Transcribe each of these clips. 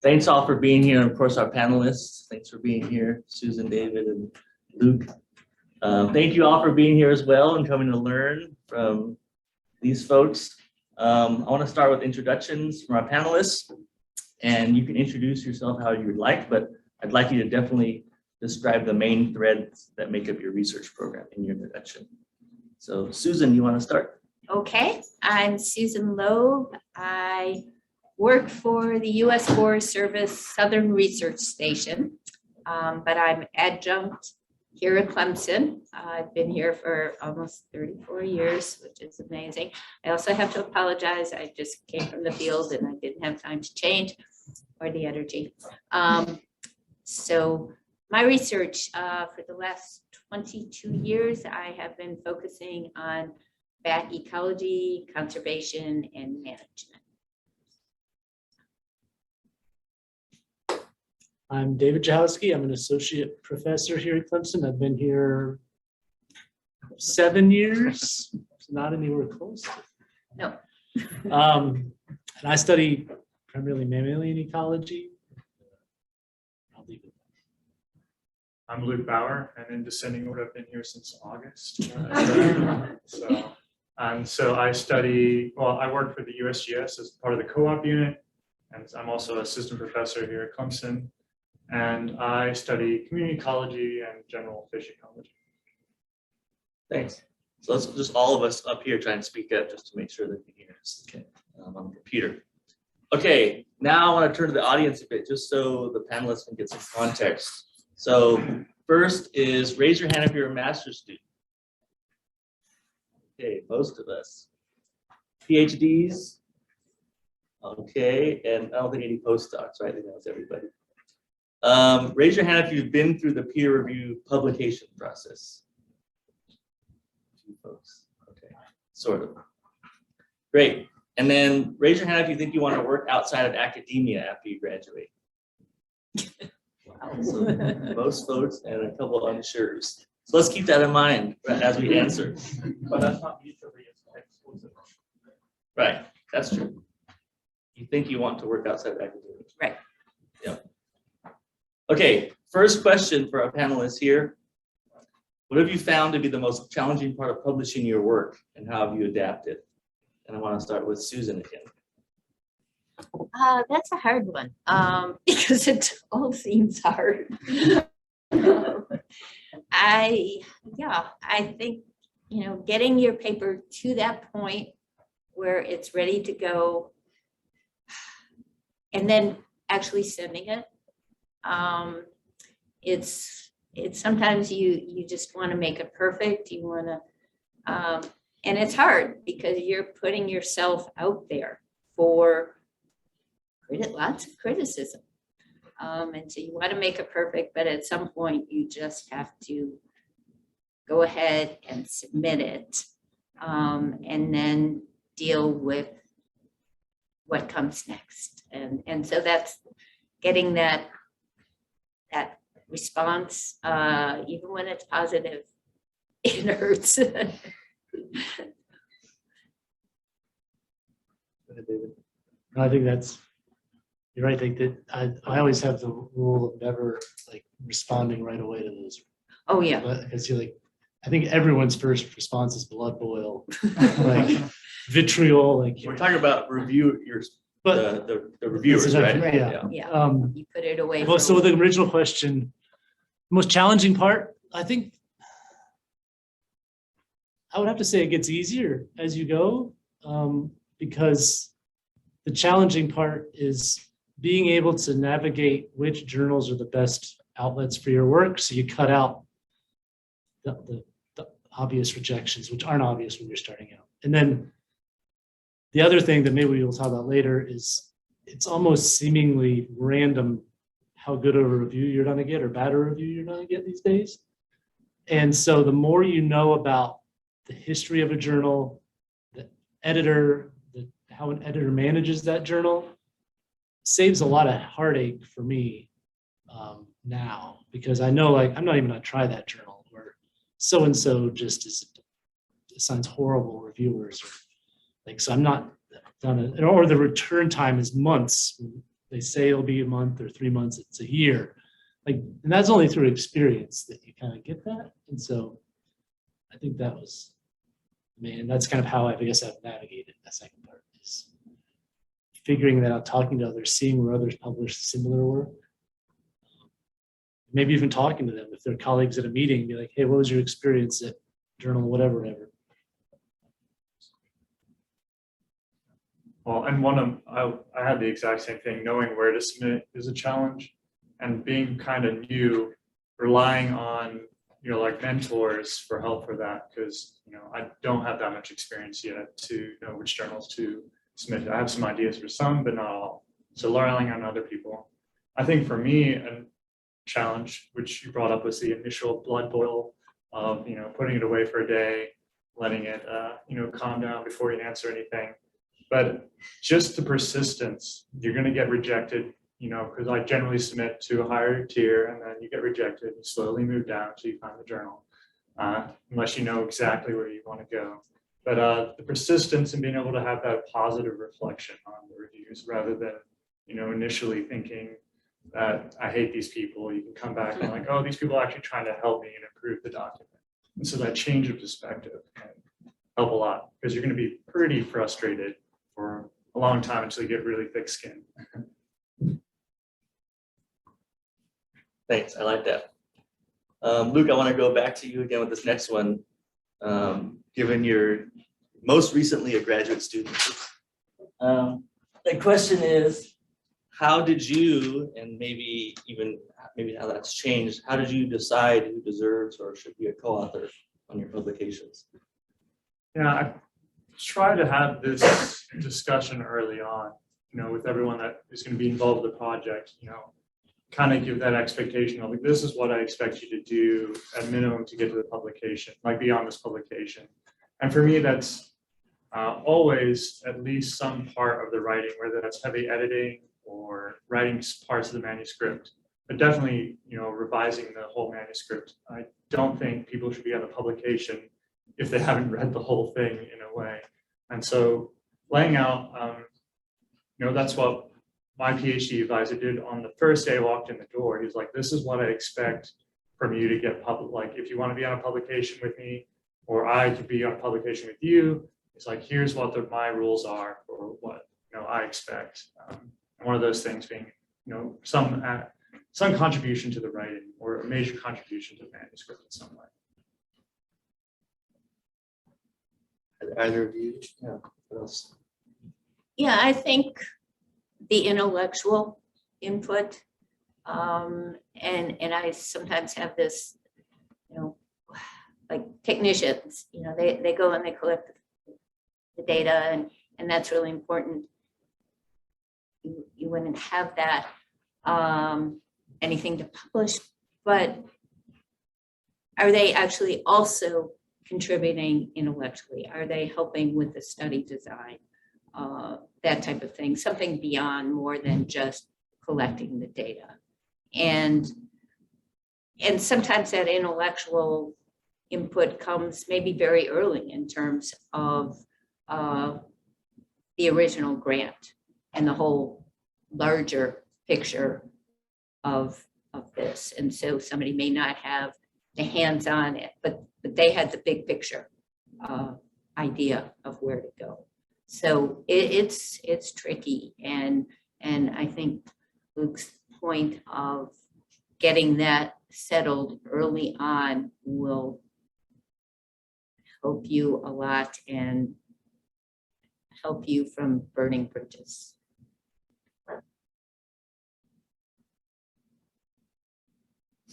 Thanks all for being here, and of course our panelists. Thanks for being here, Susan, David, and Luke. Thank you all for being here as well and coming to learn from these folks. I want to start with introductions from our panelists, and you can introduce yourself how you would like, but I'd like you to definitely describe the main threads that make up your research program in your introduction. So Susan, you want to start? Okay, I'm Susan Loeb. I work for the U.S. Forest Service Southern Research Station, but I'm adjunct here at Clemson. I've been here for almost 34 years, which is amazing. I also have to apologize. I just came from the field and I didn't have time to change or the energy. So my research for the last 22 years, I have been focusing on bat ecology, conservation, and management. I'm David Chowski. I'm an associate professor here at Clemson. I've been here 7 years, not anywhere close. No. And I study primarily mammalian ecology. I'll leave it. I'm Luke Bauer, and in descending order, I've been here since August. So I study, well, I work for the USGS as part of the co-op unit, and I'm also assistant professor here at Clemson. And I study community ecology and general fish ecology. Thanks. So let's just all of us up here try and speak up just to make sure that you can hear us. Okay, on the computer. Okay, now I want to turn to the audience a bit just so the panelists can get some context. So first is raise your hand if you're a master's student. Okay, most of us. PhDs. Okay, and I don't think any postdocs, right? I think that was everybody. Raise your hand if you've been through the peer review publication process. Two folks. Okay, sort of. Great. And then raise your hand if you think you want to work outside of academia after you graduate. Wow. So most folks and a couple of unsures. So let's keep that in mind as we answer. But that's not mutually exclusive. Right, that's true. You think you want to work outside of academia. Right. Yeah. Okay, first question for our panelists here. What have you found to be the most challenging part of publishing your work, and how have you adapted? And I want to start with Susan again. That's a hard one because it all seems hard. I think, getting your paper to that point where it's ready to go and then actually sending it. It's sometimes you just want to make it perfect. You want to, and it's hard because you're putting yourself out there for lots of criticism. And so you want to make it perfect, but at some point you just have to go ahead and submit it, and then deal with what comes next. And so that's getting that response, even when it's positive, it hurts. I think you're right. I think that I always have the rule of never like responding right away to those. Oh yeah. Because I think everyone's first response is blood boil, like vitriol, like. We're talking about reviewers, But the reviewers, right? Yeah. Yeah. You put it away. Well, so the original question, the most challenging part, I think, I would have to say it gets easier as you go, because the challenging part is being able to navigate which journals are the best outlets for your work. So you cut out the obvious rejections, which aren't obvious when you're starting out. And then the other thing that maybe we'll talk about later is it's almost seemingly random how good of a review you're going to get or bad a review you're going to get these days. And so the more you know about the history of a journal, the editor, how an editor manages that journal, saves a lot of heartache for me now, because I know, like, I'm not even going to try that journal where so-and-so just assigns horrible reviewers, or like, so I'm not done it, or the return time is months. they say it'll be a month or 3 months, it's a year. Like, and that's only through experience that you kind of get that. And so I think that was, that's kind of how I guess I've navigated that second part, is figuring that out, talking to others, seeing where others publish similar work. Maybe even talking to them if they're colleagues at a meeting, be like, hey, what was your experience at journal, whatever. Well, and I had the exact same thing. Knowing where to submit is a challenge, and being kind of new, relying on like mentors for help for that, because I don't have that much experience yet to know which journals to submit. I have some ideas for some, but not all. So relying on other people. I think for me, a challenge which you brought up was the initial blood boil of putting it away for a day, letting it calm down before you answer anything. But just the persistence, you're going to get rejected, because I generally submit to a higher tier, and then you get rejected and slowly move down until you find the journal, unless you know exactly where you want to go. But the persistence and being able to have that positive reflection on the reviews, rather than initially thinking that I hate these people, you can come back and like, oh, these people are actually trying to help me and improve the document. And so that change of perspective can help a lot, because you're going to be pretty frustrated for a long time until you get really thick skin. Thanks, I like that. Luke, I want to go back to you again with this next one. Given you're most recently a graduate student, the question is, how did you, and maybe how that's changed, how did you decide who deserves or should be a co-author on your publications? Yeah, I try to have this discussion early on, with everyone that is going to be involved with the project, kind of give that expectation of like, this is what I expect you to do at minimum to get to the publication, like beyond this publication. And for me, that's always at least some part of the writing, whether that's heavy editing or writing parts of the manuscript, but definitely, revising the whole manuscript. I don't think people should be on a publication if they haven't read the whole thing in a way. And so laying out, that's what my PhD advisor did on the first day I walked in the door. He's like, this is what I expect from you to get public. Like, if you want to be on a publication with me, or I could be on a publication with you, it's like, here's what my rules are for what I expect. And one of those things being, some contribution to the writing, or a major contribution to the manuscript in some way. Either of you? Yeah. What else? Yeah, I think the intellectual input, and I sometimes have this, like technicians, they go and they collect the data, and that's really important. You wouldn't have that anything to publish, but are they actually also contributing intellectually? Are they helping with the study design? That type of thing, something beyond more than just collecting the data. And sometimes that intellectual input comes maybe very early in terms of the original grant and the whole larger picture of this. And so somebody may not have the hands on it, but they had the big picture idea of where to go. So it's tricky, and I think Luke's point of getting that settled early on will help you a lot and help you from burning bridges.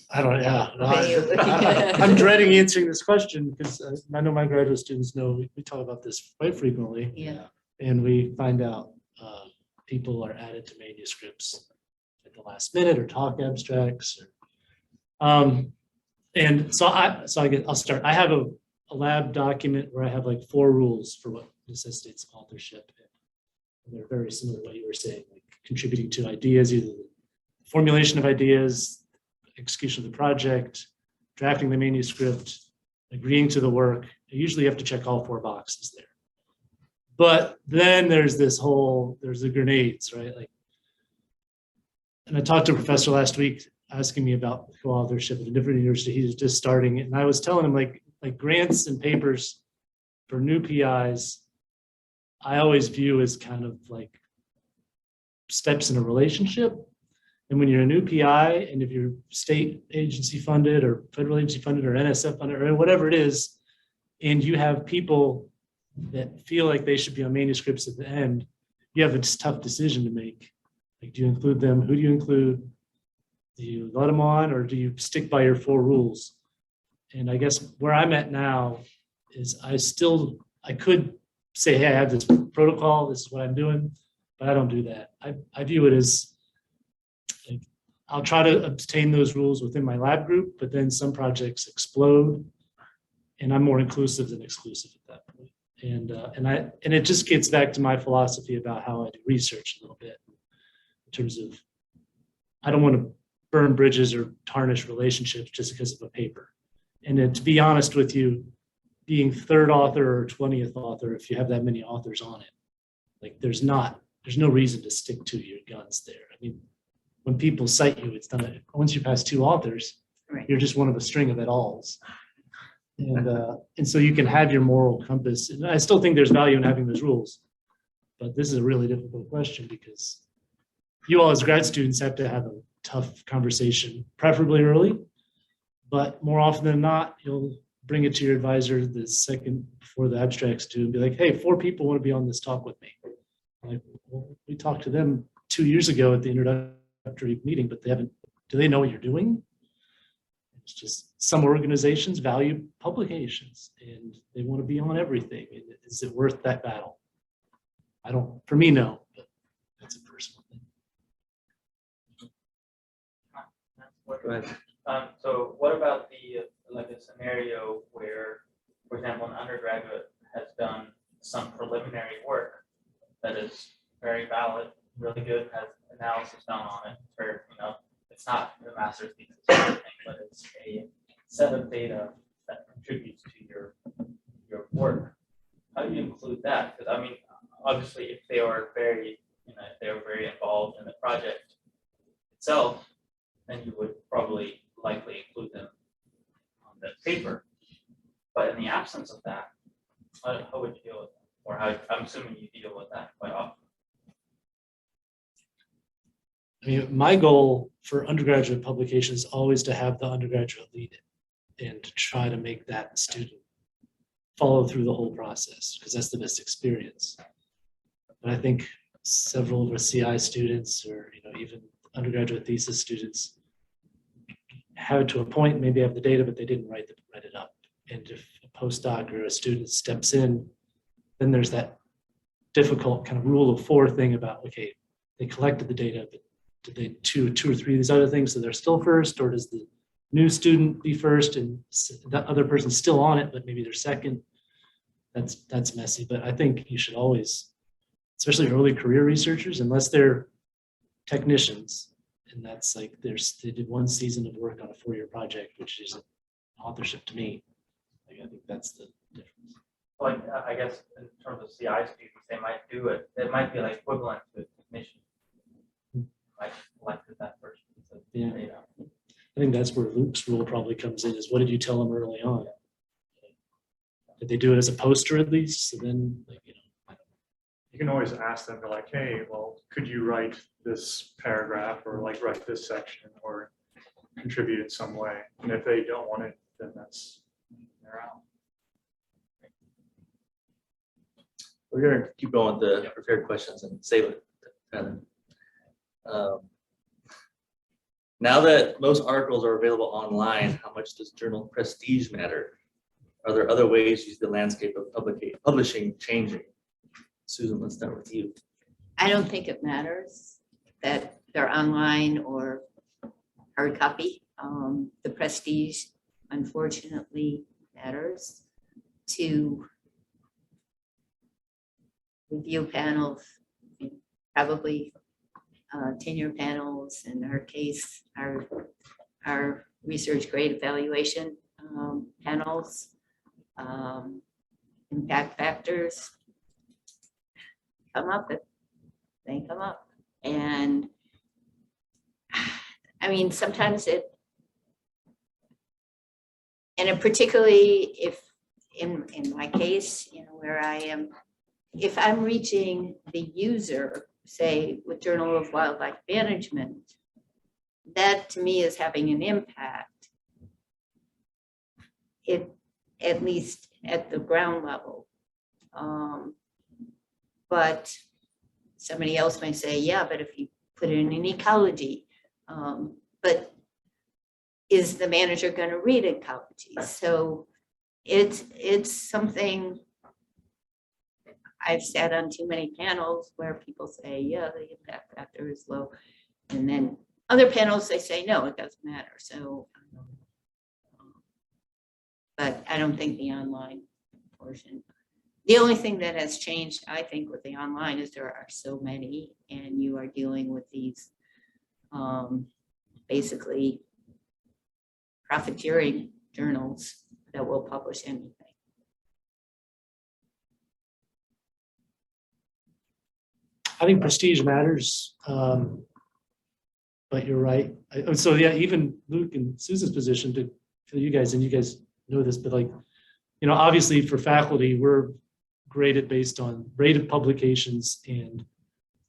I'm dreading answering this question, because I know my graduate students know we talk about this quite frequently. Yeah. And we find out people are added to manuscripts at the last minute, or talk abstracts. And so I'll start. I have a lab document where I have like 4 rules for what necessitates authorship. And they're very similar to what you were saying, like contributing to ideas, either the formulation of ideas, execution of the project, drafting the manuscript, agreeing to the work. Usually you have to check all 4 boxes there. But then there's the grenades, right? Like, And I talked to a professor last week asking me about co-authorship at a different university. He was just starting it. And I was telling him like grants and papers for new PIs, I always view as kind of like steps in a relationship. And when you're a new PI, and if you're state agency funded or federal agency funded or NSF funded or whatever it is, and you have people that feel like they should be on manuscripts at the end, you have a tough decision to make. Like, do you include them? Who do you include? Do you let them on, or do you stick by your 4 rules? And I guess where I'm at now is I could say, hey, I have this protocol, this is what I'm doing, but I don't do that. I view it as like, I'll try to obtain those rules within my lab group, but then some projects explode, and I'm more inclusive than exclusive at that point. And it just gets back to my philosophy about how I do research a little bit in terms of, I don't want to burn bridges or tarnish relationships just because of a paper. And then, to be honest with you, being 3rd author or 20th author, if you have that many authors on it, like there's no reason to stick to your guns there. I mean, when people cite you, it's done. Once you pass 2 authors, Right. you're just one of a string of et als. And so you can have your moral compass. And I still think there's value in having those rules. But this is a really difficult question because you all as grad students have to have a tough conversation, preferably early. But more often than not, you'll bring it to your advisor the second before the abstract's due and be like, hey, 4 people want to be on this talk with me. Like, well, we talked to them 2 years ago at the introductory meeting, but do they know what you're doing? It's just some organizations value publications and they want to be on everything. And is it worth that battle? For me, no, but that's a personal thing. Go ahead. So what about like a scenario where, for example, an undergraduate has done some preliminary work that is very valid, really good, has analysis done on it, or, it's not the master's thesis or anything, but it's a set of data that contributes to your work. How do you include that? Because I mean, obviously, if they are very involved in the project itself, then you would probably likely include them on the paper. But in the absence of that, how would you deal with that? Or I'm assuming you deal with that quite often. I mean, my goal for undergraduate publication is always to have the undergraduate lead it and to try to make that student follow through the whole process because that's the best experience. But I think several of our CI students or even undergraduate thesis students have it to a point, maybe have the data, but they didn't write it up. And if a postdoc or a student steps in, then there's that difficult kind of rule of 4 thing about, okay, they collected the data, but did they two or 3 of these other things, so they're still first, or does the new student be first and the other person's still on it, but maybe they're second? That's messy, but I think you should always, especially early career researchers, unless they're technicians, and that's like they did 1 season of work on a 4-year project, which is authorship to me. Like, I think that's the difference. Like I guess in terms of CI students, they might do it. It might be like equivalent to a technician. Might collect that first piece of data. I think that's where Luke's rule probably comes in, is what did you tell them early on? Did they do it as a poster at least? So then, You can always ask them, be like, hey, well, could you write this paragraph or like write this section or contribute in some way? And if they don't want it, then they're out. We're going to keep going with the prepared questions and save it. Now that most articles are available online, how much does journal prestige matter? Are there other ways you see the landscape of publishing changing? Susan, let's start with you. I don't think it matters that they're online or hard copy. The prestige, unfortunately, matters to review panels, probably tenure panels, in our case, our research grade evaluation panels, impact factors come up if they come up. And I mean, sometimes it, and it particularly if, in my case, you know, where I am, if I'm reaching the user, say with Journal of Wildlife Management, that to me is having an impact. It, at least at the ground level. But somebody else may say, yeah, but if you put it in an ecology, but is the manager going to read ecology? So it's something. I've sat on too many panels where people say, yeah, the impact factor is low. And then other panels, they say, no, it doesn't matter. So, but I don't think the online portion. The only thing that has changed, I think, with the online is there are so many, and you are dealing with these basically profiteering journals that will publish anything. I think prestige matters, but you're right. So yeah, even Luke and Susan's position to you guys, and you guys know this, but like, you know, obviously for faculty, we're graded based on rate of publications and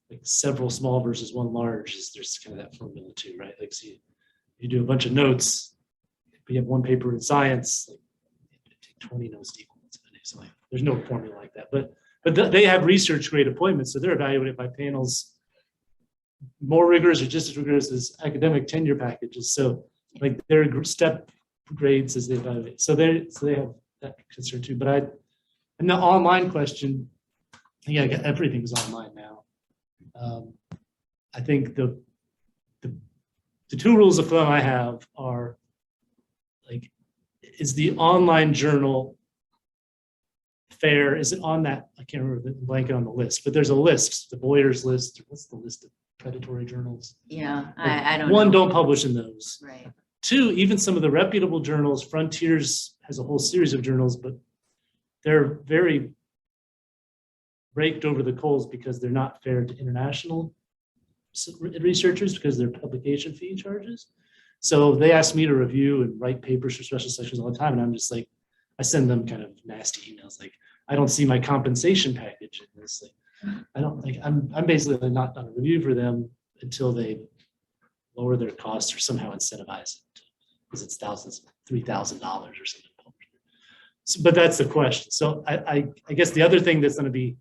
like several small versus one large. There's kind of that formula too, right? Like, so you do a bunch of notes, but you have one paper in science, like take 20 notes to equal. So like, there's no formula like that, but they have research grade appointments, so they're evaluated by panels more rigorous or just as rigorous as academic tenure packages. So like their step grades as they evaluate. So they have that concern too. But and the online question, yeah, everything's online now. I think the two rules of thumb I have are like, is the online journal fair? Is it on that? I can't remember the blanket on the list, but there's a list, the Boyer's list. What's the list of predatory journals? Yeah, I don't One, know. don't publish in those. Right. Two, even some of the reputable journals, Frontiers has a whole series of journals, but they're very raked over the coals because they're not fair to international researchers because their publication fee charges. So they ask me to review and write papers for special sections all the time, and I'm just like, I send them kind of nasty emails like, I don't see my compensation package in this. Like, I don't like, I'm basically not done a review for them until they lower their costs or somehow incentivize it because it's $3,000 or something. So, but that's the question. So I guess the other thing that's going to be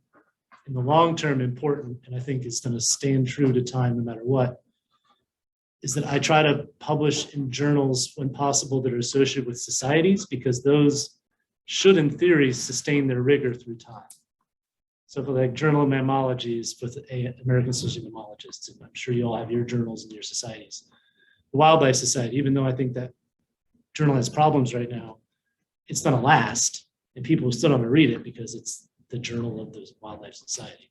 in the long term important, and I think is going to stand true to time no matter what, is that I try to publish in journals when possible that are associated with societies, because those should, in theory, sustain their rigor through time. So for like Journal of Mammalogy is with the American Association of Mammalogists, and I'm sure you all have your journals and your societies. The Wildlife Society, even though I think that journal has problems right now, it's going to last, and people still don't read it because it's the journal of the Wildlife Society.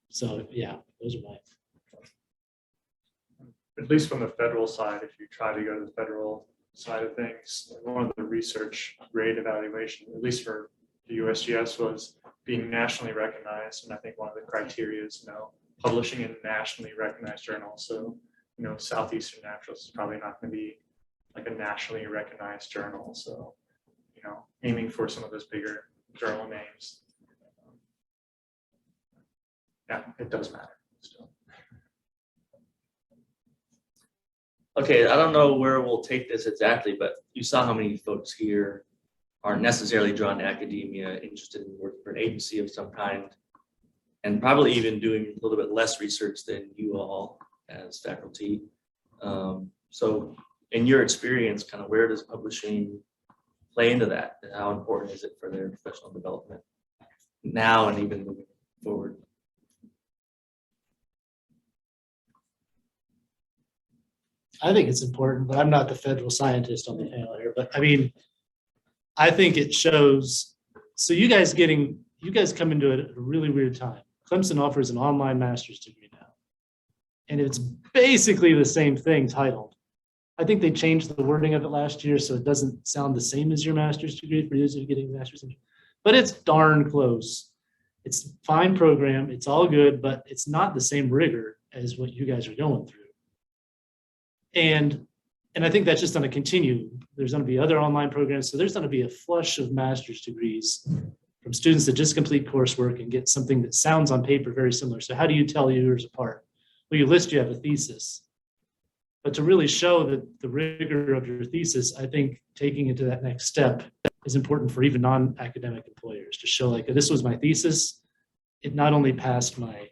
So yeah, those are my. At least from the federal side, if you try to go to the federal side of things, one of the research grade evaluation, at least for the USGS, was being nationally recognized. And I think one of the criteria is, publishing in nationally recognized journals. So, Southeastern Naturals is probably not going to be like a nationally recognized journal. So, aiming for some of those bigger journal names. Yeah, it does matter still. Okay, I don't know where we'll take this exactly, but you saw how many folks here aren't necessarily drawn to academia, interested in working for an agency of some kind, and probably even doing a little bit less research than you all as faculty. So in your experience, kind of where does publishing play into that? And how important is it for their professional development now and even moving forward? I think it's important, but I'm not the federal scientist on the panel here. But I mean, I think it shows. So you guys come into it at a really weird time. Clemson offers an online master's degree now, and it's basically the same thing titled. I think they changed the wording of it last year, so it doesn't sound the same as your master's degree for those who are getting a master's degree, but it's darn close. It's a fine program. It's all good, but it's not the same rigor as what you guys are going through. And I think that's just going to continue. There's going to be other online programs. So there's going to be a flush of master's degrees from students that just complete coursework and get something that sounds on paper very similar. So how do you tell yours apart? Well, you list you have a thesis. But to really show that the rigor of your thesis, I think taking it to that next step is important for even non-academic employers to show like, this was my thesis. It not only passed my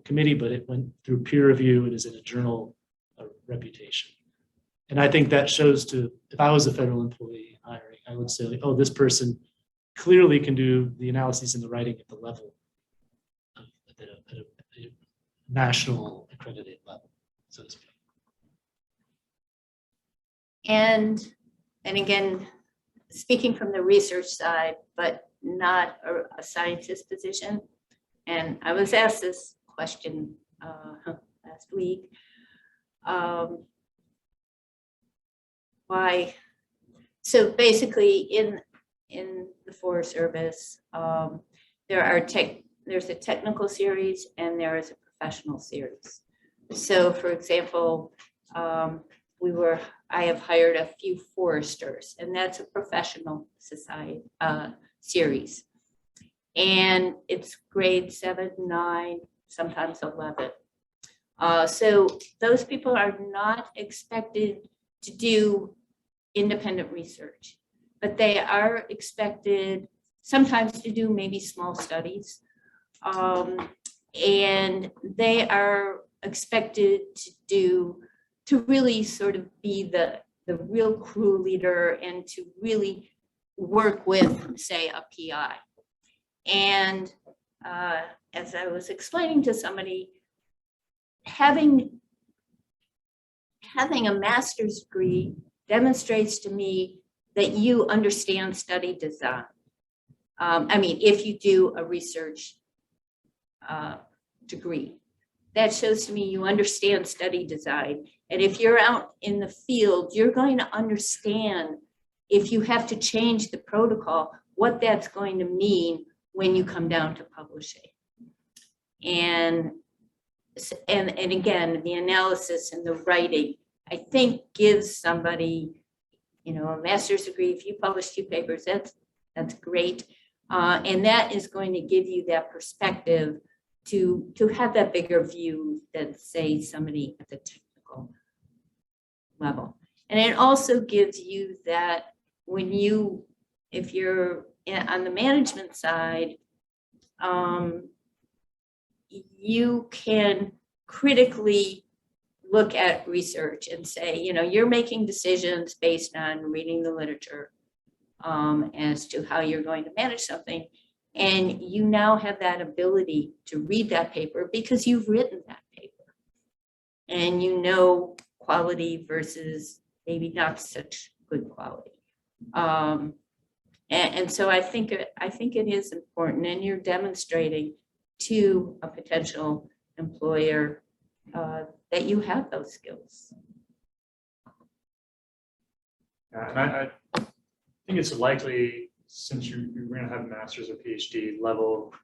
committee, but it went through peer review. It is in a journal of reputation. And I think that shows to, if I was a federal employee hiring, I would say, like, oh, this person clearly can do the analyses and the writing at the level of at a national accredited level, so to speak. And again, speaking from the research side, but not a scientist position. And I was asked this question last week. Why? So basically, in the Forest Service, there's a technical series and there is a professional series. So, for example, I have hired a few foresters, and that's a professional society series. And it's grade 7, 9, sometimes 11. So those people are not expected to do independent research, but they are expected sometimes to do maybe small studies. And they are expected to really sort of be the real crew leader and to really work with, say, a PI. And as I was explaining to somebody, having a master's degree demonstrates to me that you understand study design. I mean, if you do a research degree, that shows to me you understand study design. And if you're out in the field, you're going to understand if you have to change the protocol, what that's going to mean when you come down to publishing. And again, the analysis and the writing, I think gives somebody, a master's degree. If you publish 2 papers, that's great. And that is going to give you that perspective to have that bigger view than, say, somebody at the technical level. And it also gives you that if you're on the management side, you can critically look at research and say, you're making decisions based on reading the literature as to how you're going to manage something. And you now have that ability to read that paper because you've written that paper. And quality versus maybe not such good quality. And so I think it is important, and you're demonstrating to a potential employer that you have those skills. Yeah, and I think it's likely, since you're going to have a master's or PhD level,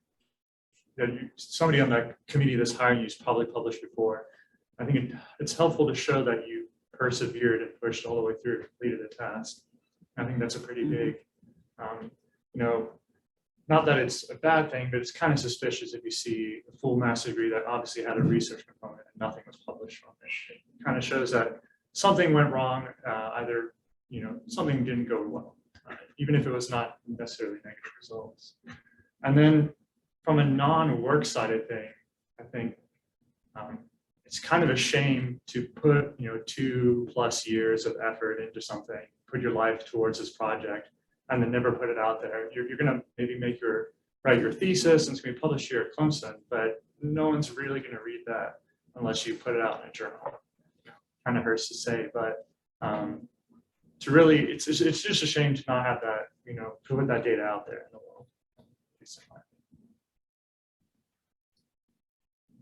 that somebody on that committee that's hiring you has probably published before. I think it's helpful to show that you persevered and pushed all the way through, completed a task. I think that's a pretty big, not that it's a bad thing, but it's kind of suspicious if you see a full master's degree that obviously had a research component and nothing was published from it. It kind of shows that something went wrong, either, something didn't go well, even if it was not necessarily negative results. And then from a non-work side of thing, I think it's kind of a shame to put 2+ years of effort into something, put your life towards this project, and then never put it out there. You're going to maybe write your thesis, and it's going to be published here at Clemson, but no one's really going to read that unless you put it out in a journal. Kind of hurts to say, but it's just a shame to not have that, to put that data out there in the world.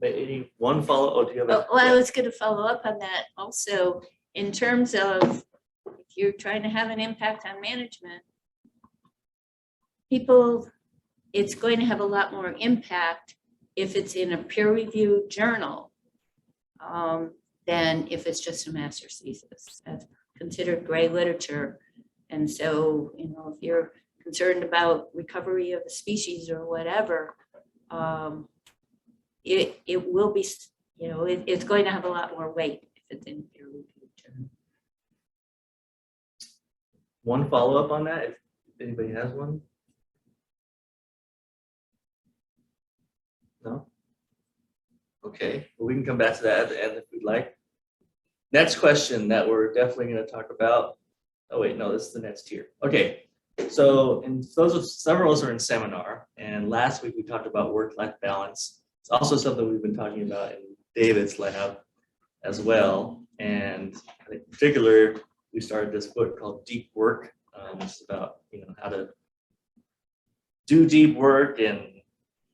Maybe one follow. Oh, do you have a? Well, I was going to follow up on that also in terms of if you're trying to have an impact on management, it's going to have a lot more impact if it's in a peer-reviewed journal than if it's just a master's thesis. That's considered gray literature. And so, you know, if you're concerned about recovery of a species or whatever, it will be, you know, it's going to have a lot more weight if it's in peer reviewed journal. One follow-up on that, if anybody has one? No? Okay, well, we can come back to that at the end if we'd like. Next question that we're definitely going to talk about. Oh wait, no, this is the next tier. Okay, so and several of us are in seminar, and last week we talked about work-life balance. It's also something we've been talking about in David's lab as well. And in particular, we started this book called Deep Work. It's about, you know, how to do deep work and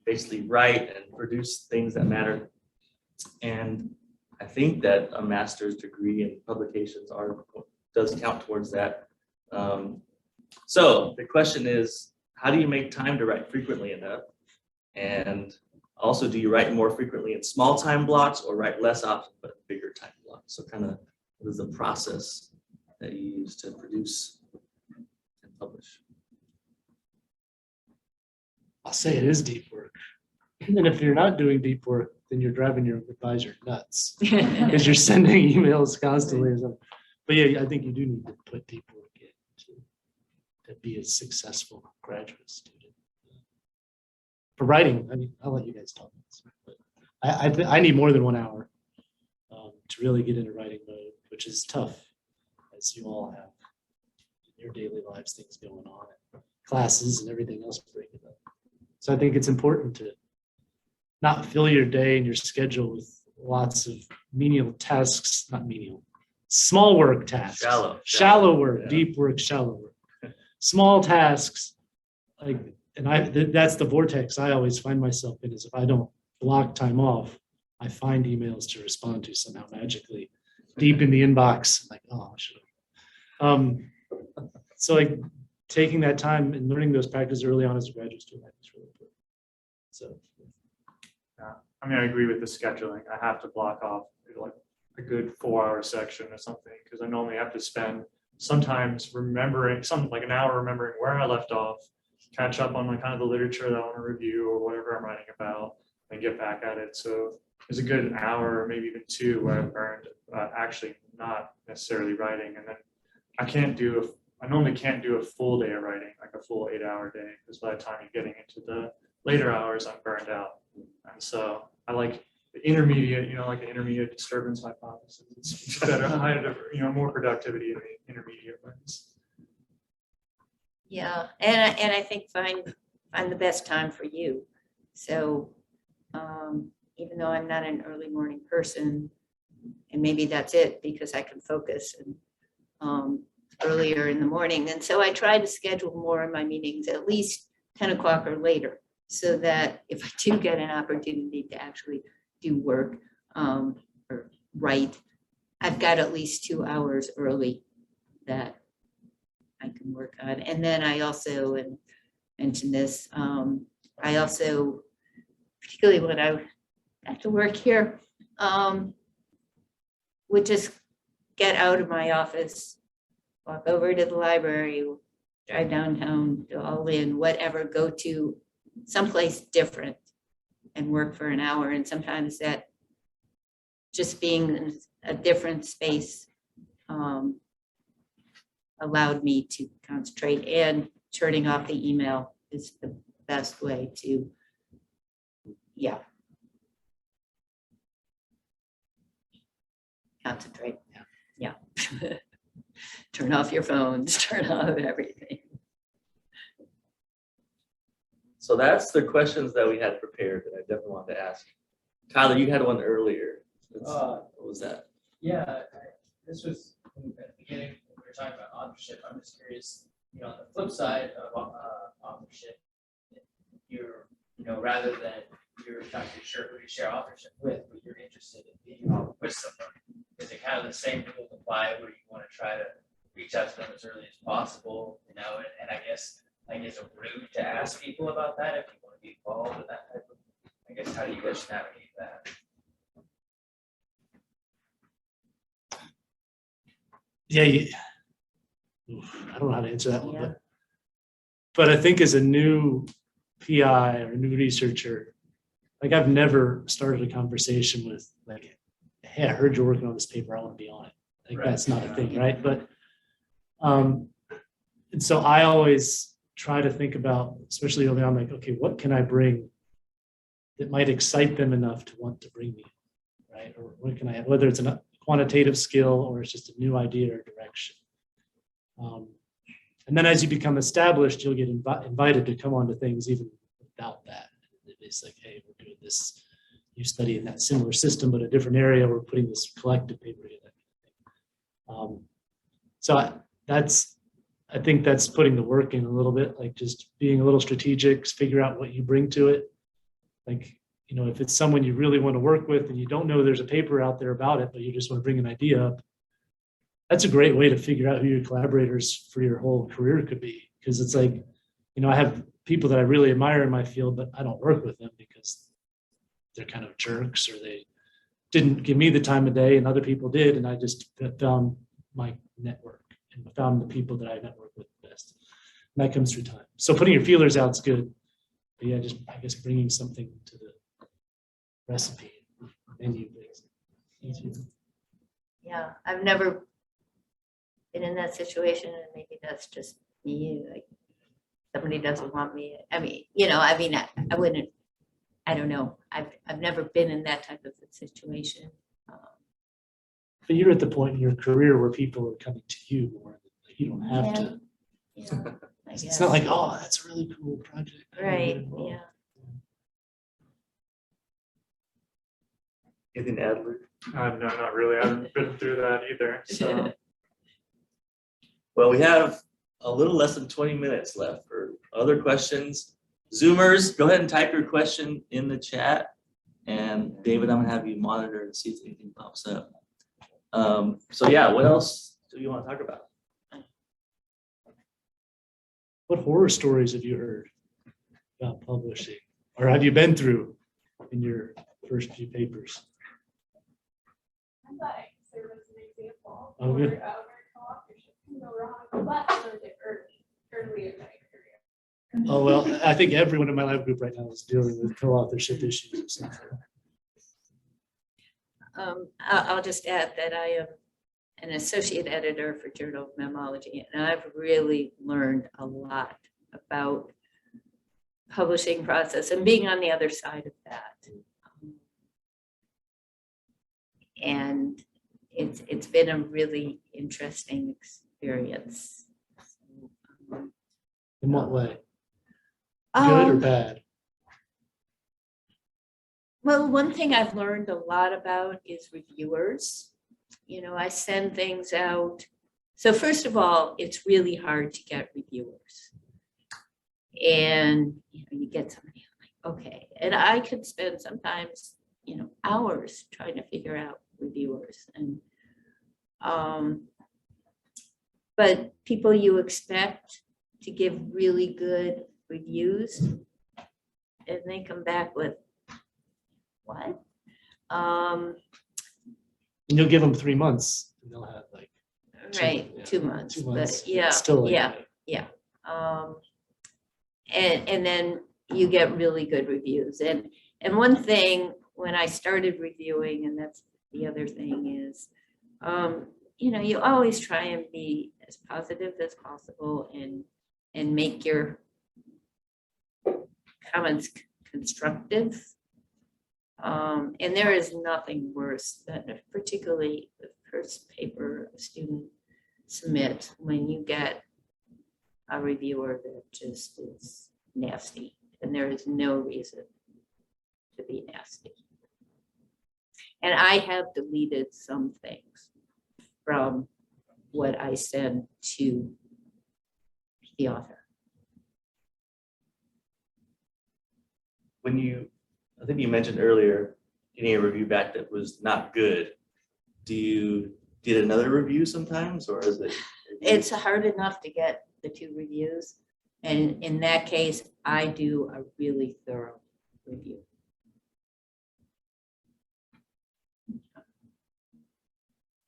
basically write and produce things that matter. And I think that a master's degree in publications does count towards that. So the question is, how do you make time to write frequently enough? And also, do you write more frequently in small time blocks or write less often but bigger time blocks? So kind of what is the process that you use to produce and publish? I'll say it is deep work. And if you're not doing deep work, then you're driving your advisor nuts because you're sending emails constantly or something. But yeah, I think you do need to put deep work in to be a successful graduate student. For writing, I mean, I'll let you guys talk about this, but I need more than 1 hour to really get into writing mode, which is tough, as you all have in your daily lives, things going on, classes and everything else breaking up. So I think it's important to not fill your day and your schedule with lots of menial tasks, not menial, small work tasks. Shallow work, yeah. Deep work, shallow work. Small tasks, like, and that's the vortex I always find myself in, is if I don't block time off, I find emails to respond to somehow magically deep in the inbox. Like, oh, I should have. So like taking that time and learning those practices early on as a graduate student, I think is really important. So. Yeah, I mean, I agree with the scheduling. I have to block off like a good 4-hour section or something, because I normally have to spend sometimes remembering like an hour remembering where I left off, catch up on like kind of the literature that I want to review or whatever I'm writing about, and get back at it. So there's a good hour or maybe even 2 where I've earned actually not necessarily writing. And then I normally can't do a full day of writing, like a full 8-hour day, because by the time you're getting into the later hours, I'm burned out. And so I like the intermediate, like the intermediate disturbance hypothesis. It's better, more productivity in the intermediate ones. Yeah, and I think find the best time for you. So even though I'm not an early morning person, and maybe that's it because I can focus and earlier in the morning. And so I try to schedule more of my meetings at least 10 o'clock or later, so that if I do get an opportunity to actually do work or write, I've got at least 2 hours early that I can work on. And then I also, and mentioned this, I also, particularly when I got to work here, would just get out of my office, walk over to the library, drive downtown, to All In, whatever, go to someplace different and work for an hour. And sometimes that just being in a different space allowed me to concentrate, and turning off the email is the best way to, concentrate. Yeah. Turn off your phones, turn off everything. So that's the questions that we had prepared that I definitely wanted to ask. Tyler, you had one earlier. What was that? Yeah, this was in the beginning when we were talking about authorship. I'm just curious, on the flip side of authorship, you're, rather than you're not too sure who to share authorship with, but you're interested in being with someone, is it kind of the same rules apply where you want to try to reach out to them as early as possible, and I guess like it's rude to ask people about that if you want to be involved in that type of, I guess, how do you guys navigate that? yeah, I don't know how to answer that one, Yeah. but I think as a new PI or new researcher, like I've never started a conversation with like, hey, I heard you're working on this paper, I want to be on it. Like Right. that's not a thing, right? But and so I always try to think about, especially early on, like, okay, what can I bring that might excite them enough to want to bring me, right? Or what can I, whether it's a quantitative skill or it's just a new idea or direction. And then as you become established, you'll get invited to come on to things even without that. It's like, hey, we're doing this, you study in that similar system, but a different area, we're putting this collective paper together. I think that's putting the work in a little bit, like just being a little strategic, figure out what you bring to it. Like, you know, if it's someone you really want to work with and you don't know there's a paper out there about it, but you just want to bring an idea up, that's a great way to figure out who your collaborators for your whole career could be. Because it's like, you know, I have people that I really admire in my field, but I don't work with them because they're kind of jerks or they didn't give me the time of day and other people did. And I just found my network and found the people that I network with best. And that comes through time. So putting your feelers out is good. But yeah, just, I guess, bringing something to the recipe menu makes it easier. Yeah, I've never been in that situation, and maybe that's just me, like somebody doesn't want me. I mean, you know, I wouldn't, I don't know. I've never been in that type of a situation. But you're at the point in your career where people are coming to you more. You don't have to. Yeah, I It's guess. not like, oh, that's a really cool project. I wanna get Right, involved. yeah. Anything to add, Luke? No, not really. I haven't been through that either. So Well, we have a little less than 20 minutes left for other questions. Zoomers, go ahead and type your question in the chat. And David, I'm gonna have you monitor and see if anything pops up. So yeah, what else do you want to talk about? What horror stories have you heard about publishing? Or have you been through in your first few papers? I'm glad I can serve as an example. Oh, for, good. where co-authorship can go wrong, but I learned it early in my career. Oh, well, I think everyone in my lab group right now is dealing with co-authorship issues or something. I'll just add that I am an associate editor for Journal of Mammalogy, and I've really learned a lot about publishing process and being on the other side of that. And it's been a really interesting experience. In what way? Good or bad? Well, one thing I've learned a lot about is reviewers. You know, I send things out. So first of all, it's really hard to get reviewers. And you get somebody like, okay. And I could spend sometimes, hours trying to figure out reviewers. And but people you expect to give really good reviews, and they come back with what? And you'll give them 3 months and they'll have like. Right, yeah, 2 months, 2 months. but yeah, Still like yeah, that. yeah. And then you get really good reviews. And one thing when I started reviewing, and that's the other thing is, you always try and be as positive as possible and make your comments constructive. And there is nothing worse than, particularly the first paper a student submits, when you get a reviewer that just is nasty, and there is no reason to be nasty. And I have deleted some things from what I send to the author. I think you mentioned earlier, getting a review back that was not good. Do you get another review sometimes, or is it? It's hard enough to get the 2 reviews. And in that case, I do a really thorough review.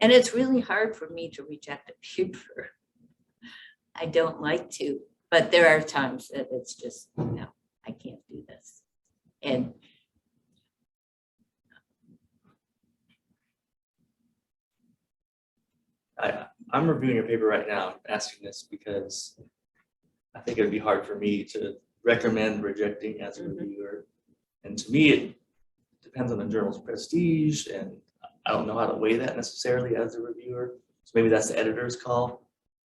And it's really hard for me to reject a paper. I don't like to, but there are times that it's just, no, I can't do this. And I'm reviewing a paper right now, asking this because I think it'd be hard for me to recommend rejecting as a Mhm. reviewer. And to me, it depends on the journal's prestige, and I don't know how to weigh that necessarily as a reviewer. So maybe that's the editor's call.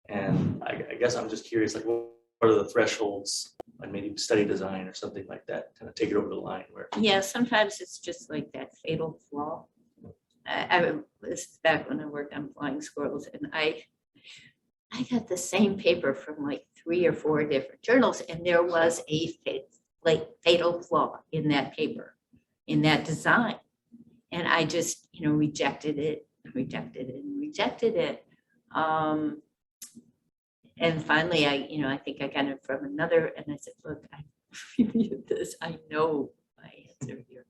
And I guess I'm just curious, like, what are the thresholds, like maybe study design or something like that, kind of take it over the line where. yeah, sometimes it's just like that fatal flaw. This is back when I worked on flying squirrels, and I got the same paper from like 3 or 4 different journals, and there was a fatal flaw in that paper, in that design. And I just, rejected it, rejected it, and rejected it. And finally, I think I got it from another, and I said, look, I reviewed this, I know my answer here.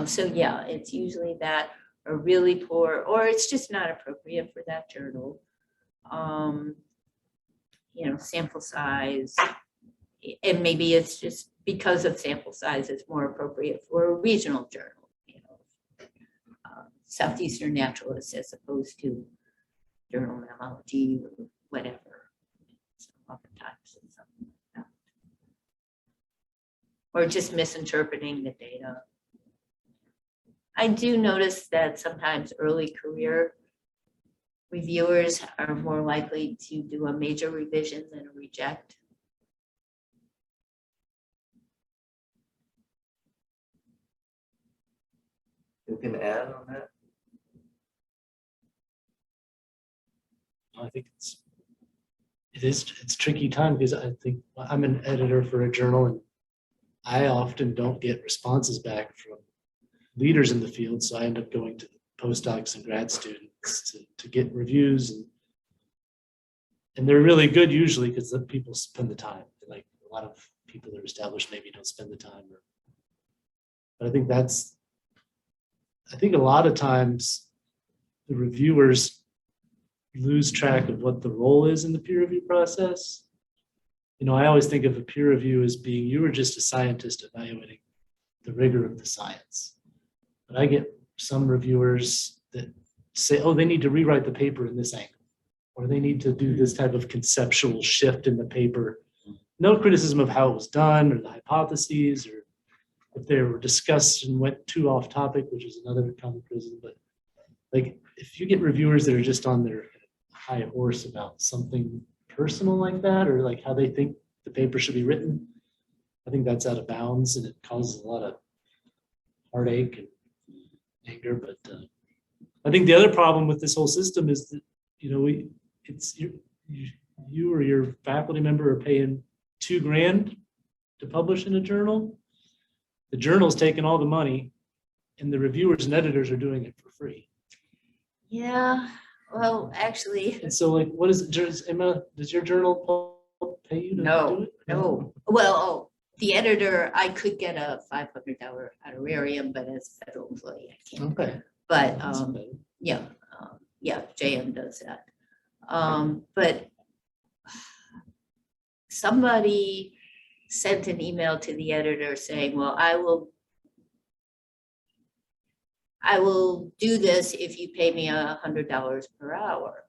So yeah, it's usually that, or really poor, or it's just not appropriate for that journal. Sample size, and maybe it's just because of sample size, it's more appropriate for a regional journal, Southeastern Naturalist as opposed to Journal Mammalogy or whatever. So oftentimes it's something like that. Or just misinterpreting the data. I do notice that sometimes early career reviewers are more likely to do a major revision than a reject. You can add on that. I think it's tricky time because I think I'm an editor for a journal and I often don't get responses back from leaders in the field. So I end up going to postdocs and grad students to get reviews, and they're really good usually because the people spend the time. Like a lot of people that are established maybe don't spend the time. But I think a lot of times the reviewers lose track of what the role is in the peer review process. I always think of a peer review as being, you were just a scientist evaluating the rigor of the science. But I get some reviewers that say, oh, they need to rewrite the paper in this angle, or they need to do this type of conceptual shift in the paper. No criticism of how it was done or the hypotheses, or if they were discussed and went too off topic, which is another common criticism. But like, if you get reviewers that are just on their high horse about something personal like that, or like how they think the paper should be written, I think that's out of bounds and it causes a lot of heartache and anger. But I think the other problem with this whole system is that, you or your faculty member are paying $2,000 to publish in a journal. The journal's taking all the money and the reviewers and editors are doing it for free. Yeah, well, actually, And so like, what is it, Emma, does your journal pay you to do no, it? no. Well, the editor, I could get a $500 honorarium, but as a federal employee, I can't. Okay. But That's better. yeah, JM does that. But somebody sent an email to the editor saying, well, I will do this if you pay me $100 per hour.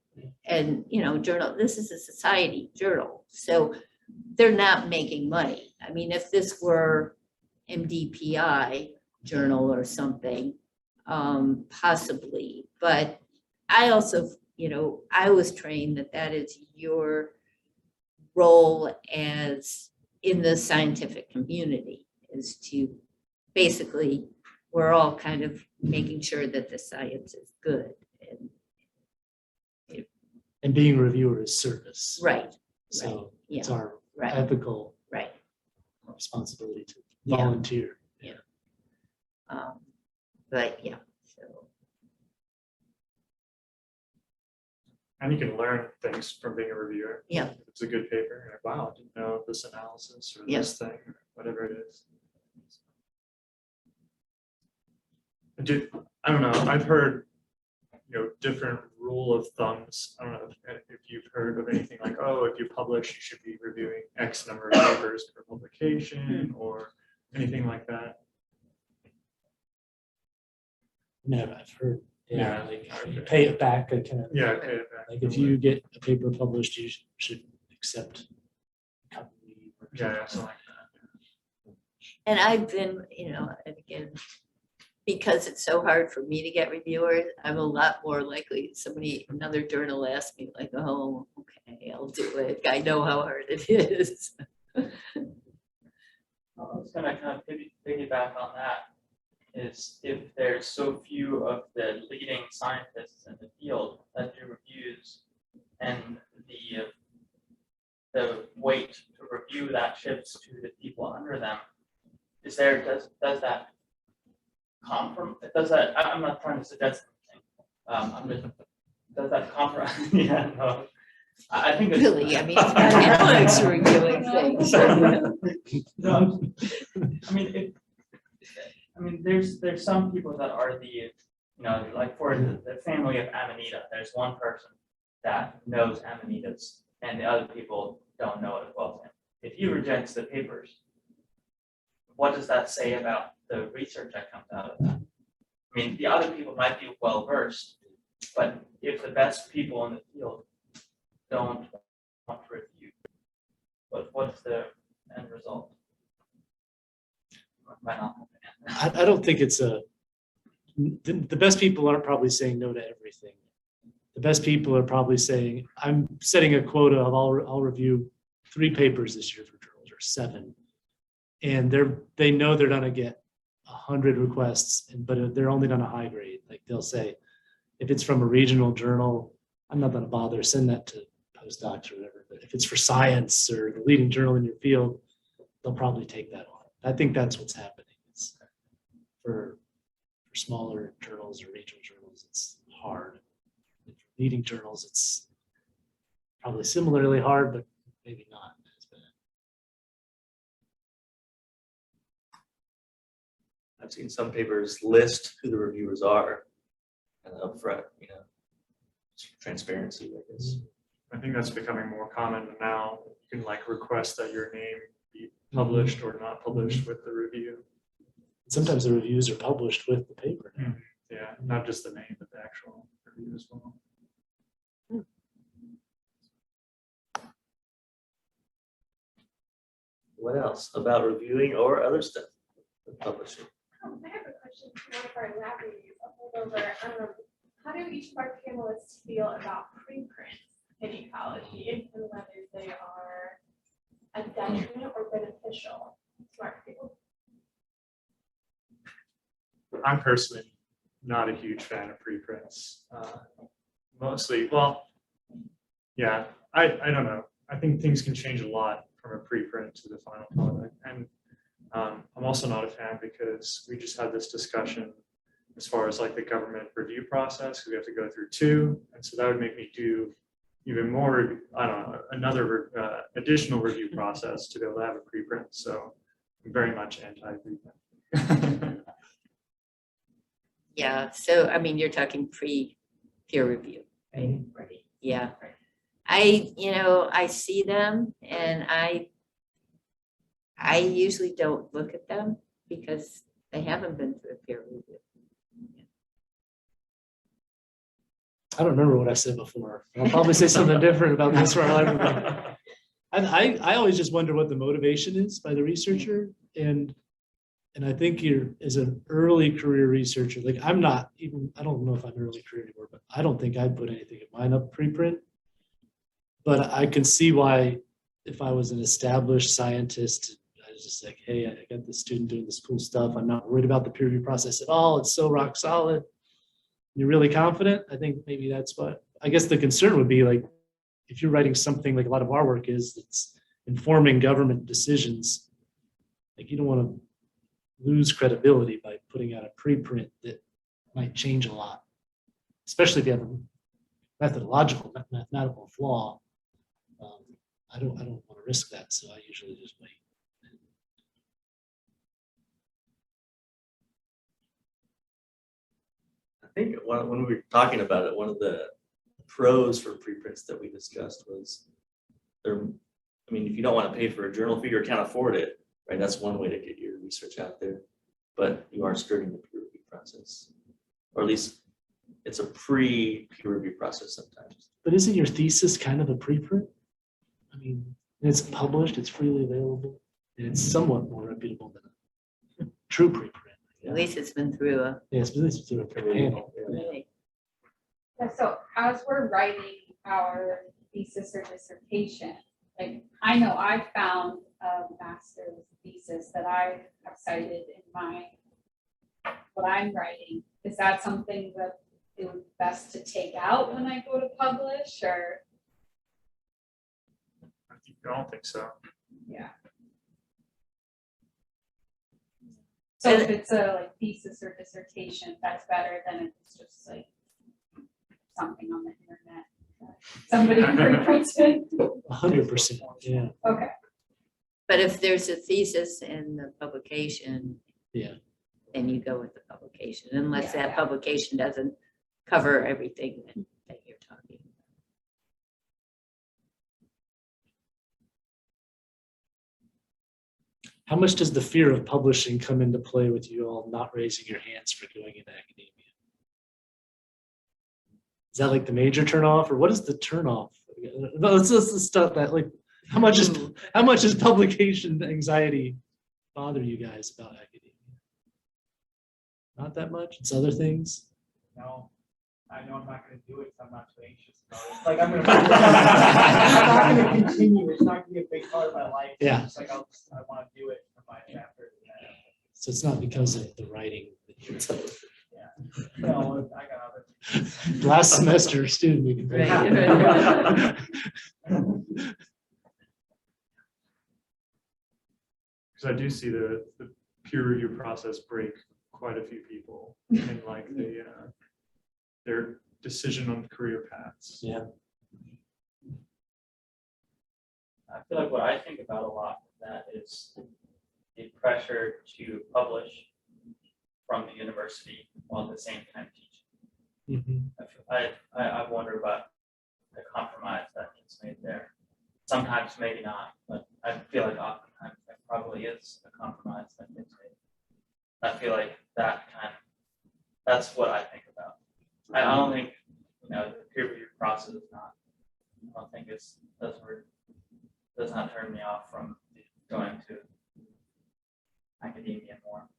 And, journal, this is a society journal, so they're not making money. I mean, if this were MDPI journal or something, possibly, but I also, I was trained that is your role as in the scientific community, is to basically, we're all kind of making sure that the science is good. And being a reviewer is service. Right, So yeah, it's our right, ethical right. responsibility to Yeah. volunteer. But yeah, so, And you can learn things from being a reviewer. Yeah. If it's a good paper, you're like, wow, I didn't know this analysis or Yeah. this thing, or whatever it is. I don't know, I've heard different rule of thumbs. I don't know if you've heard of anything like, oh, if you publish, you should be reviewing X number of papers per publication or anything like that. No, I've heard, yeah, Yeah. like you pay it back, kind of. Yeah, okay. Like if you get a paper published, you should accept. company or Yeah, something like that. And I've been, and again, because it's so hard for me to get reviewers, I'm a lot more likely, another journal asks me like, oh, okay, I'll do it. I know how hard it is. I was gonna kind of piggyback on that, is if there's so few of the leading scientists in the field that do reviews, and the weight to review that shifts to the people under them, does that I'm not trying to suggest anything. Does that compromise? Yeah, no. I think it's Really, I mean, it's not Alex reviewing things. No, I mean, there's some people that are like for the family of Amanita, there's one person that knows Amanitas and the other people don't know it as well as him. If he rejects the papers, what does that say about the research that comes out of that? I mean, the other people might be well versed, but if the best people in the field don't want to review, what's the end result? Might not happen. I don't think it's the best people aren't probably saying no to everything. The best people are probably saying, I'm setting a quota of I'll review 3 papers this year for journals or 7. And they know they're gonna get 100 requests, but they're only gonna high grade. Like they'll say, if it's from a regional journal, I'm not gonna bother, send that to postdocs or whatever. But if it's for science or the leading journal in your field, they'll probably take that on. I think that's what's happening. It's for smaller journals or regional journals, it's hard. And for leading journals, it's probably similarly hard, but maybe not as bad. I've seen some papers list who the reviewers are and upfront, transparency, I guess. I think that's becoming more common now. You can like request that your name be published or not published with the review. Sometimes the reviews are published with the paper. Yeah, not just the name, but the actual review as well. What else about reviewing or other stuff with publishing? I have a question for one of our lab reviews. I'll hold over. How do each of our panelists feel about preprints in ecology, if and whether they are a detriment or beneficial to our field? I'm personally not a huge fan of preprints. Mostly, well, yeah, I don't know. I think things can change a lot from a preprint to the final product. And I'm also not a fan because we just had this discussion as far as like the government review process, because we have to go through 2. And so that would make me do even more, I don't know, another additional review process to be able to have a preprint. So I'm very much anti-preprint. Yeah, so I mean, you're talking pre-peer review, right? Right. Yeah. I see them and I usually don't look at them because they haven't been through a peer review. I don't remember what I said before. I'll probably say something different about this for our library. I always just wonder what the motivation is by the researcher. And I think as an early career researcher, like I don't know if I'm early career anymore, but I don't think I'd put anything of mine up preprint. But I can see why if I was an established scientist, I was just like, hey, I got this student doing this cool stuff. I'm not worried about the peer review process at all. It's so rock solid. You're really confident. I think maybe that's what, I guess the concern would be like, if you're writing something like a lot of our work is, it's informing government decisions, like you don't want to lose credibility by putting out a preprint that might change a lot, especially if you have a methodological, mathematical flaw. I don't want to risk that, so I usually just wait. think when we were talking about it, one of the pros for preprints that we discussed was there, I mean, if you don't want to pay for a journal fee or can't afford it, right, that's one way to get your research out there. But you are skirting the peer review process, or at least it's a pre-peer review process sometimes. But isn't your thesis kind of a preprint? I mean, it's published, it's freely available, and it's somewhat more reputable than a true preprint. At least it's been through a. Yeah, it's through a panel. Really. Yeah, so as we're writing our thesis or dissertation, like, I know I found a master's thesis that I have cited in what I'm writing. Is that something that it would be best to take out when I go to publish, or? I don't think so. Yeah. So if it's a like thesis or dissertation, that's better than if it's just like something on the internet. that Somebody reprinted. 100%, yeah. Okay, But if there's a thesis in the publication. Yeah. Then you go with the publication, unless Yeah. that publication doesn't cover everything that you're talking about. How much does the fear of publishing come into play with you all not raising your hands for going into academia? Is that like the major turnoff, or what is the turnoff? Let's start that. Like, how much is publication anxiety bother you guys about academia? Not that much. It's other things. No, I know I'm not gonna do it, so I'm not too anxious about it. Like, I'm not gonna continue, it's not gonna be a big part of my life. Yeah. It's like, I wanna do it for my chapter. So it's not because of the writing that you're No, I got other things. last semester student. We can Right. Because I do see the peer review process break quite a few people in like their decision on career paths. Yeah. I feel like what I think about a lot of that is the pressure to publish from the university while at the same time teaching. Mhm. I wonder about the compromise that gets made there. Sometimes maybe not, but I feel like oftentimes there probably is a compromise that gets made. I feel like that's what I think about. I don't think, the peer review process is not, I don't think does not turn me off from going to academia more.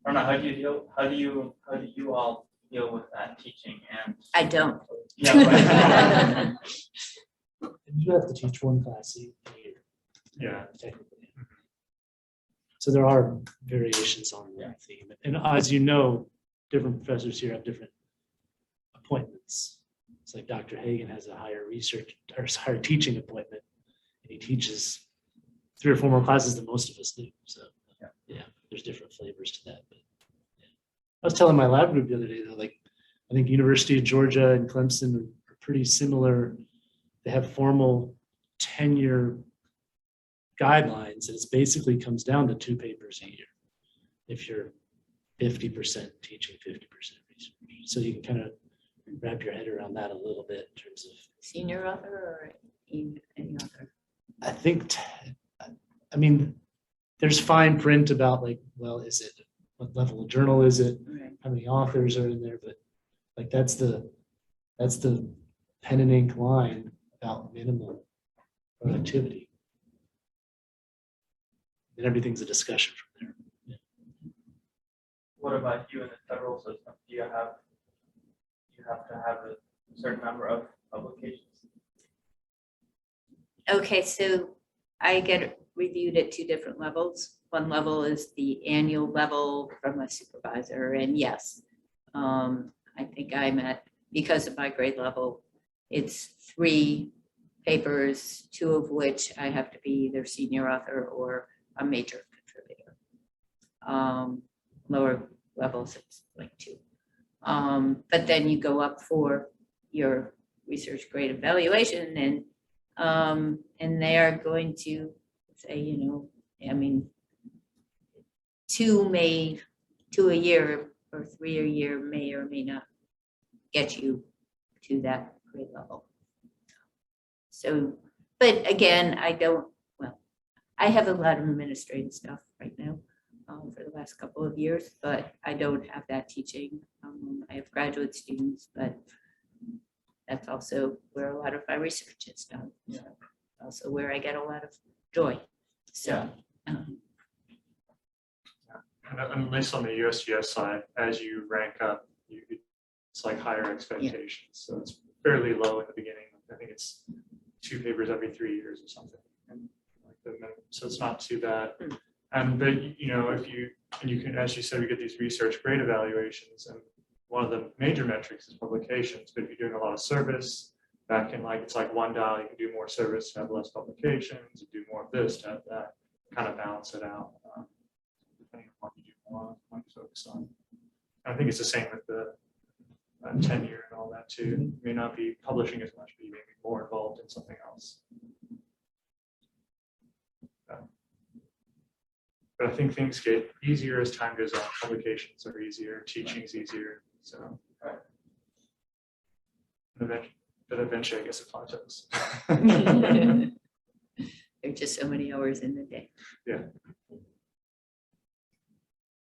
I don't know, how do you all deal with that teaching and? I don't. Yeah, right. You have to teach one class a year. Yeah. Technically. So there are variations on that theme. And as you know, different professors here have different appointments. It's like Dr. Hagen has a higher research or higher teaching appointment, and he teaches 3 or 4 more classes than most of us do. So yeah, there's different flavors to that. But yeah. I was telling my lab group the other day, though, like, I think University of Georgia and Clemson are pretty similar. They have formal tenure guidelines, and it basically comes down to 2 papers a year if you're 50% teaching, 50% research. So you can kind of wrap your head around that a little bit in terms of Senior author or any author? I think I mean, there's fine print about like, well, is it, what level of journal is it, Right. how many authors are in there, but like that's the pen and ink line about minimal productivity. And everything's a discussion from there. What about you in the federal system? Do you have to have a certain number of publications? Okay, so I get reviewed at 2 different levels. One level is the annual level from a supervisor, and yes, I think I'm at, because of my grade level, it's 3 papers, 2 of which I have to be either senior author or a major contributor. Lower levels, it's like 2. But then you go up for your research grade evaluation, and they are going to say, I mean, 2 a year or 3 a year may or may not get you to that grade level. So, but again, I have a lot of administrative stuff right now for the last couple of years, but I don't have that teaching. I have graduate students, but that's also where a lot of my research is done. So also where I get a lot of joy. So, And at least on the USGS side, as you rank up, it's like higher expectations. So it's fairly low in the beginning. I think it's 2 papers every 3 years or something. And so it's not too bad. And but if you can, as you said, we get these research grade evaluations, and one of the major metrics is publications. But if you're doing a lot of service, that can it's like one dial, you can do more service to have less publications, you do more of this to have that, kind of balance it out. Depending on what you do more, what you focus on. I think it's the same with the tenure and all that too. You may not be publishing as much, but you may be more involved in something else. But I think things get easier as time goes on. Publications are easier, teaching's easier. So, but eventually, I guess it plateaus. there's just so many hours in the day. Yeah.